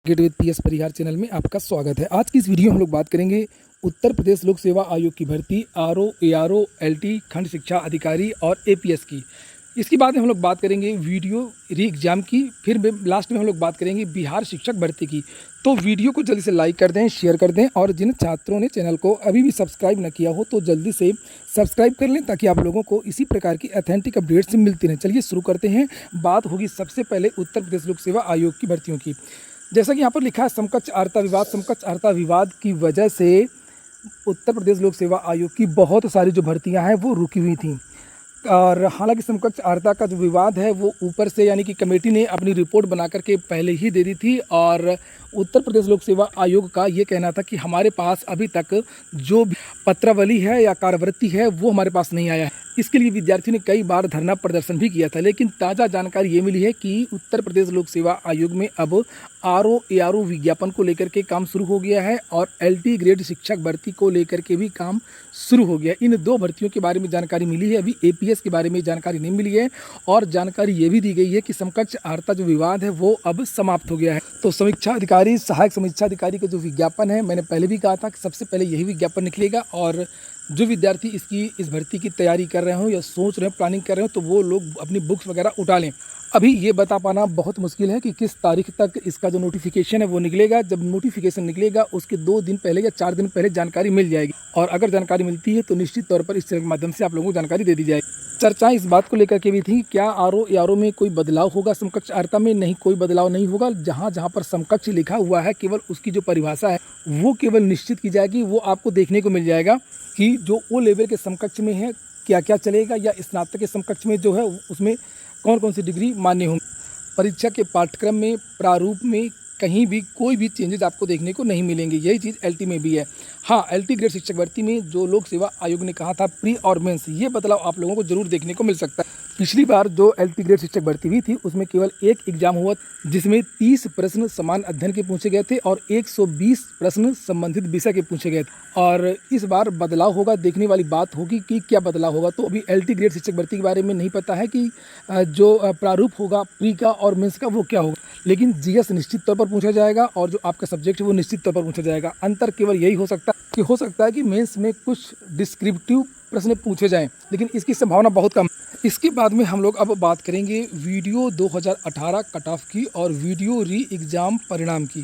Gate with PS Parihar channel में आपका स्वागत है। आज की इस वीडियो में हम लोग बात करेंगे उत्तर प्रदेश लोक सेवा आयोग की भर्ती आरओ, एआरओ, एलटी, खंड शिक्षा अधिकारी और एपीएस की। इसके बाद में हम लोग बात करेंगे वीडियो री एग्ज़ाम की, फिर लास्ट में हम लोग बात करेंगे बिहार शिक्षक भर्ती की। तो वीडियो को जल्दी से लाइक कर दें, शेयर कर दें और जिन छात्रों ने चैनल को अभी भी सब्सक्राइब न किया हो तो जल्दी से सब्सक्राइब कर लें ताकि आप लोगों को इसी प्रकार की अथेंटिक अपडेट्स मिलती रहें। चलिए शुरू करते हैं। बात होगी सबसे पहले उत्तर प्रदेश लोक सेवा आयोग की भर्तियों की। जैसा कि यहाँ पर लिखा है, समकक्ष अर्हता विवाद। समकक्ष अर्हता विवाद की वजह से उत्तर प्रदेश लोक सेवा आयोग की बहुत सारी जो भर्तियां हैं वो रुकी हुई थीं। और हालांकि समकक्ष अर्हता का जो विवाद है वो ऊपर से यानी कि कमेटी ने अपनी रिपोर्ट बना करके पहले ही दे दी थी और उत्तर प्रदेश लोक सेवा आयोग का ये कहना था कि हमारे पास अभी तक जो पत्रावली है या कार्यवृत्ति है वो हमारे पास नहीं आया है। इसके लिए विद्यार्थियों ने कई बार धरना प्रदर्शन भी किया था, लेकिन ताज़ा जानकारी ये मिली है कि उत्तर प्रदेश लोक सेवा आयोग में अब आरओ, एआरओ विज्ञापन को लेकर के काम शुरू हो गया है और एलटी ग्रेड शिक्षक भर्ती को लेकर के भी काम शुरू हो गया। इन दो भर्तियों के बारे में जानकारी मिली है, अभी एपीएस के बारे में जानकारी नहीं मिली है। और जानकारी ये भी दी गई है कि समकक्ष अर्हता जो विवाद है वो अब समाप्त हो गया है। तो समीक्षा अधिकारी, सहायक समीक्षा अधिकारी का जो विज्ञापन है, मैंने पहले भी कहा था कि सबसे पहले यही विज्ञापन निकलेगा और जो विद्यार्थी इस भर्ती की तैयारी कर रहे हो या सोच रहे हो, प्लानिंग कर रहे हो, तो वो लोग अपनी बुक्स वगैरह उठा लें। अभी ये बता पाना बहुत मुश्किल है कि किस तारीख तक इसका जो नोटिफिकेशन है वो निकलेगा। जब नोटिफिकेशन निकलेगा उसके 2 दिन पहले या 4 दिन पहले जानकारी मिल जाएगी और अगर जानकारी मिलती है तो निश्चित तौर पर इस चैनल के माध्यम से आप लोगों को जानकारी दे दी जाएगी। चर्चाएं इस बात को लेकर के भी थी, क्या आरओ, एआरओ में कोई बदलाव होगा समकक्ष अर्हता में? नहीं, कोई बदलाव नहीं होगा। जहाँ जहाँ पर समकक्ष लिखा हुआ है केवल उसकी जो परिभाषा है वो केवल निश्चित की जाएगी। वो आपको देखने को मिल जाएगा कि जो ओ लेवल के समकक्ष में है क्या क्या चलेगा या स्नातक के समकक्ष में जो है उसमें कौन कौन सी डिग्री मान्य होंगी। परीक्षा के पाठ्यक्रम में, प्रारूप में कहीं भी कोई भी चेंजेस आपको देखने को नहीं मिलेंगे। यही चीज़ एलटी में भी है। हाँ, एलटी ग्रेड शिक्षक भर्ती में जो लोक सेवा आयोग ने कहा था प्री और मेंस, ये बदलाव आप लोगों को जरूर देखने को मिल सकता है। पिछली बार जो एलटी ग्रेड शिक्षक भर्ती हुई थी उसमें केवल एक एग्जाम हुआ जिसमें 30 प्रश्न समान अध्ययन के पूछे गए थे और 120 प्रश्न संबंधित विषय के पूछे गए थे। और इस बार बदलाव होगा, देखने वाली बात होगी कि क्या बदलाव होगा। तो अभी एलटी ग्रेड शिक्षक भर्ती के बारे में नहीं पता है कि जो प्रारूप होगा प्री का और मेंस का वो क्या होगा, लेकिन जीएस निश्चित तौर पर पूछा जाएगा और जो आपका सब्जेक्ट है वो निश्चित तौर पर पूछा जाएगा। अंतर केवल यही हो सकता है कि मेंस में कुछ डिस्क्रिप्टिव प्रश्न पूछे जाएं, लेकिन इसकी संभावना बहुत कम। इसके बाद में हम लोग अब बात करेंगे वीडियो 2018 कट ऑफ की और वीडियो री एग्ज़ाम परिणाम की।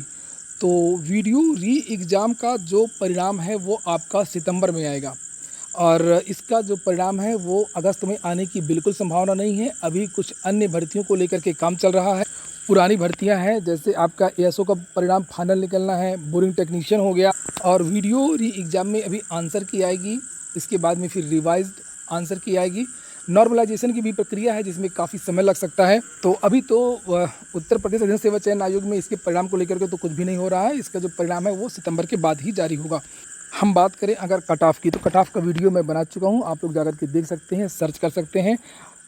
तो वीडियो री एग्ज़ाम का जो परिणाम है वो आपका सितंबर में आएगा और इसका जो परिणाम है वो अगस्त में आने की बिल्कुल संभावना नहीं है। अभी कुछ अन्य भर्तियों को लेकर के काम चल रहा है। पुरानी भर्तियां हैं, जैसे आपका एएसओ का परिणाम फाइनल निकलना है, बोरिंग टेक्नीशियन हो गया और वीडियो री एग्ज़ाम में अभी आंसर की आएगी। इसके बाद में फिर रिवाइज्ड आंसर की आएगी। नॉर्मलाइजेशन की भी प्रक्रिया है जिसमें काफ़ी समय लग सकता है। तो अभी तो उत्तर प्रदेश अधीन सेवा चयन आयोग में इसके परिणाम को लेकर के तो कुछ भी नहीं हो रहा है। इसका जो परिणाम है वो सितंबर के बाद ही जारी होगा। हम बात करें अगर कट ऑफ की, तो कट ऑफ का वीडियो मैं बना चुका हूँ, आप लोग जाकर के देख सकते हैं, सर्च कर सकते हैं।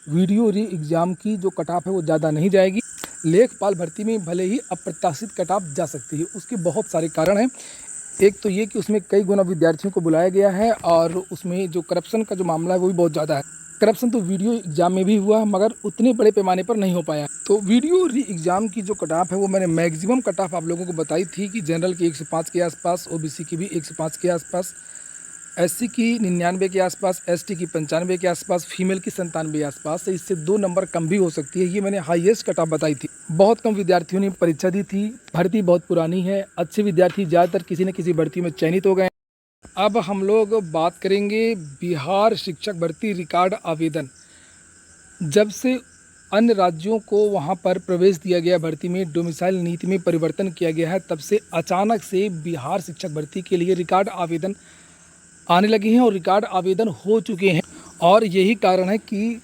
वीडियो री एग्ज़ाम की जो कट ऑफ है वो ज़्यादा नहीं जाएगी। लेखपाल भर्ती में भले ही अप्रत्याशित कट ऑफ जा सकती है, उसके बहुत सारे कारण हैं। एक तो ये कि उसमें कई गुना विद्यार्थियों को बुलाया गया है और उसमें जो करप्शन का जो मामला है वो भी बहुत ज़्यादा है। करप्शन तो वीडियो एग्ज़ाम में भी हुआ मगर उतने बड़े पैमाने पर नहीं हो पाया। तो वीडियो री एग्ज़ाम की जो कट ऑफ है वो मैंने मैक्सिमम कट ऑफ आप लोगों को बताई थी कि जनरल की 105 के आसपास, ओबीसी की भी 105 के आसपास, एससी की 99 के आसपास, एसटी की 95 के आसपास, फीमेल की 97 के आसपास। इससे 2 नंबर कम भी हो सकती है। ये मैंने हाईएस्ट कट ऑफ बताई थी। बहुत कम विद्यार्थियों ने परीक्षा दी थी। भर्ती बहुत पुरानी है। अच्छे विद्यार्थी ज़्यादातर किसी न किसी भर्ती में चयनित हो गए। अब हम लोग बात करेंगे बिहार शिक्षक भर्ती रिकॉर्ड आवेदन। जब से अन्य राज्यों को वहां पर प्रवेश दिया गया, भर्ती में डोमिसाइल नीति में परिवर्तन किया गया है, तब से अचानक से बिहार शिक्षक भर्ती के लिए रिकॉर्ड आवेदन आने लगे हैं और रिकॉर्ड आवेदन हो चुके हैं। और यही कारण है कि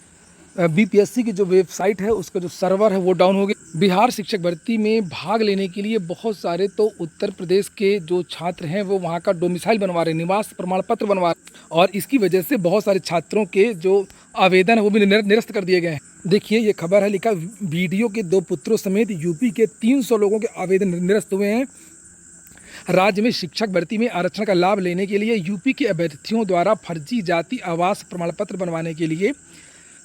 बीपीएससी की जो वेबसाइट है उसका जो सर्वर है वो डाउन हो गया। बिहार शिक्षक भर्ती में भाग लेने के लिए बहुत सारे तो उत्तर प्रदेश के जो छात्र हैं वो वहाँ का डोमिसाइल बनवा रहे हैं, निवास प्रमाण पत्र बनवा रहे हैं और इसकी वजह से बहुत सारे छात्रों के जो आवेदन है वो भी निरस्त कर दिए गए हैं। देखिए ये खबर है, लिखा वीडियो के 2 पुत्रों समेत यूपी के 300 लोगों के आवेदन निरस्त हुए हैं। राज्य में शिक्षक भर्ती में आरक्षण का लाभ लेने के लिए यूपी के अभ्यर्थियों द्वारा फर्जी जाति आवास प्रमाण पत्र बनवाने के लिए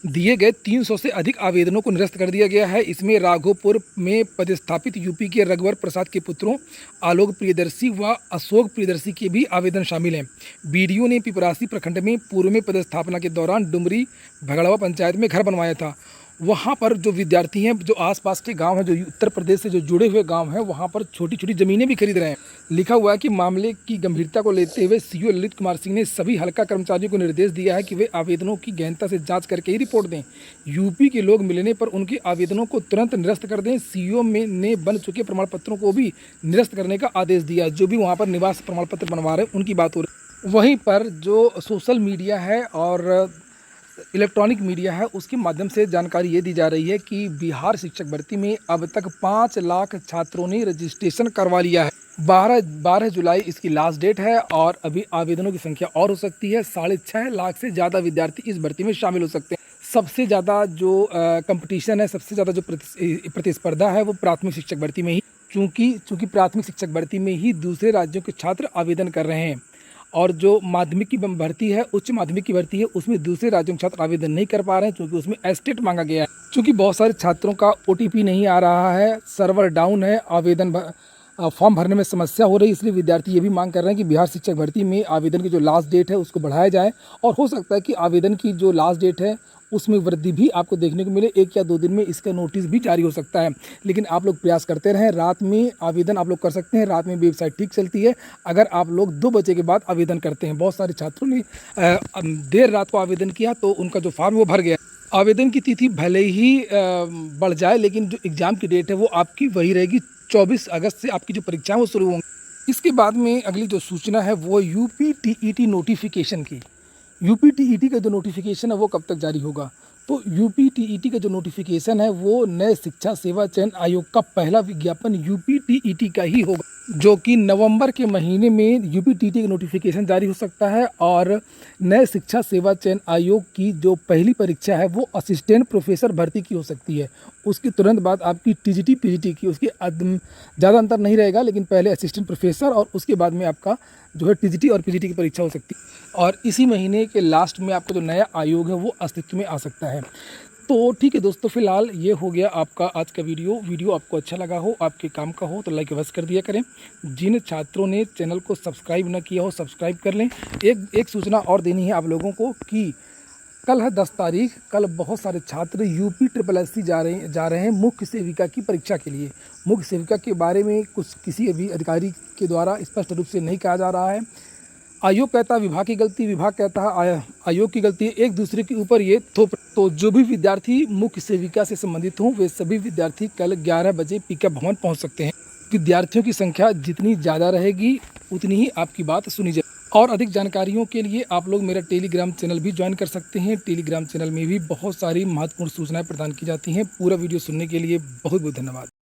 दिए गए 300 से अधिक आवेदनों को निरस्त कर दिया गया है। इसमें राघोपुर में पदस्थापित यूपी के रघुवर प्रसाद के पुत्रों आलोक प्रियदर्शी व अशोक प्रियदर्शी के भी आवेदन शामिल हैं। बीडीओ ने पिपरासी प्रखंड में पूर्व में पदस्थापना के दौरान डुमरी भगड़वा पंचायत में घर बनवाया था। वहाँ पर जो विद्यार्थी हैं, जो आसपास के गांव हैं, जो उत्तर प्रदेश से जो जुड़े हुए गांव हैं, वहाँ पर छोटी छोटी ज़मीनें भी खरीद रहे हैं। लिखा हुआ है कि मामले की गंभीरता को लेते हुए सीओ ललित कुमार सिंह ने सभी हल्का कर्मचारियों को निर्देश दिया है कि वे आवेदनों की गहनता से जांच करके ही रिपोर्ट दें। यूपी के लोग मिलने पर उनके आवेदनों को तुरंत निरस्त कर दें। सीओ ने बन चुके प्रमाण पत्रों को भी निरस्त करने का आदेश दिया। जो भी वहाँ पर निवास प्रमाण पत्र बनवा रहे हैं उनकी बात हो रही है। वहीं पर जो सोशल मीडिया है और इलेक्ट्रॉनिक मीडिया है, उसके माध्यम से जानकारी ये दी जा रही है कि बिहार शिक्षक भर्ती में अब तक 5 लाख छात्रों ने रजिस्ट्रेशन करवा लिया है। 12 जुलाई इसकी लास्ट डेट है और अभी आवेदनों की संख्या और हो सकती है। 6.5 लाख से ज़्यादा विद्यार्थी इस भर्ती में शामिल हो सकते हैं। सबसे ज़्यादा जो कंपटीशन है, सबसे ज़्यादा जो प्रतिस्पर्धा है वो प्राथमिक शिक्षक भर्ती में ही, चूँकि प्राथमिक शिक्षक भर्ती में ही दूसरे राज्यों के छात्र आवेदन कर रहे हैं। और जो माध्यमिक की भर्ती है, उच्च माध्यमिक की भर्ती है, उसमें दूसरे राज्यों के छात्र आवेदन नहीं कर पा रहे हैं क्योंकि उसमें एस्टेट मांगा गया है। क्योंकि बहुत सारे छात्रों का OTP नहीं आ रहा है, सर्वर डाउन है, फॉर्म भरने में समस्या हो रही है, इसलिए विद्यार्थी ये भी मांग कर रहे हैं कि बिहार शिक्षक भर्ती में आवेदन की जो लास्ट डेट है उसको बढ़ाया जाए। और हो सकता है कि आवेदन की जो लास्ट डेट है उसमें वृद्धि भी आपको देखने को मिले। 1 या 2 दिन में इसका नोटिस भी जारी हो सकता है। लेकिन आप लोग प्रयास करते रहें, रात में आवेदन आप लोग कर सकते हैं। रात में वेबसाइट ठीक चलती है अगर आप लोग 2 बजे के बाद आवेदन करते हैं। बहुत सारे छात्रों ने देर रात को आवेदन किया तो उनका जो फॉर्म वो भर गया। आवेदन की तिथि भले ही बढ़ जाए, लेकिन जो एग्ज़ाम की डेट है वो आपकी वही रहेगी। 24 अगस्त से आपकी जो परीक्षाएं वो शुरू होंगी। इसके बाद में अगली जो सूचना है वो UPTET नोटिफिकेशन की। UPTET का जो नोटिफिकेशन है वो कब तक जारी होगा? तो UPTET का जो नोटिफिकेशन है वो नए शिक्षा सेवा चयन आयोग का पहला विज्ञापन UPTET का ही होगा, जो कि नवंबर के महीने में UPTET का नोटिफिकेशन जारी हो सकता है। और नए शिक्षा सेवा चयन आयोग की जो पहली परीक्षा है वो असिस्टेंट प्रोफेसर भर्ती की हो सकती है। उसके तुरंत बाद आपकी TGT PGT की, उसके ज़्यादा अंतर नहीं रहेगा, लेकिन पहले असिस्टेंट प्रोफेसर और उसके बाद में आपका जो है TGT और PGT की परीक्षा हो सकती है। और इसी महीने के लास्ट में आपका जो नया आयोग है वो अस्तित्व में आ सकता है। तो ठीक है दोस्तों, फिलहाल ये हो गया आपका आज का वीडियो आपको अच्छा लगा हो, आपके काम का हो तो लाइक अवश्य कर दिया करें। जिन छात्रों ने चैनल को सब्सक्राइब न किया हो सब्सक्राइब कर लें। एक सूचना और देनी है आप लोगों को कि कल है 10 तारीख। कल बहुत सारे छात्र UPSSC जा रहे हैं मुख्य सेविका की परीक्षा के लिए। मुख्य सेविका के बारे में कुछ किसी भी अधिकारी के द्वारा स्पष्ट रूप से नहीं कहा जा रहा है। आयोग कहता है विभाग की गलती, विभाग कहता है आयोग की गलती है, एक दूसरे के ऊपर ये थोप। तो जो भी विद्यार्थी मुख्य सेविका से संबंधित हों वे सभी विद्यार्थी कल 11 बजे पिकअप भवन पहुंच सकते हैं। विद्यार्थियों की संख्या जितनी ज़्यादा रहेगी उतनी ही आपकी बात सुनी जाएगी। और अधिक जानकारियों के लिए आप लोग मेरा टेलीग्राम चैनल भी ज्वाइन कर सकते हैं। टेलीग्राम चैनल में भी बहुत सारी महत्वपूर्ण सूचनाएं प्रदान की जाती हैं। पूरा वीडियो सुनने के लिए बहुत बहुत धन्यवाद।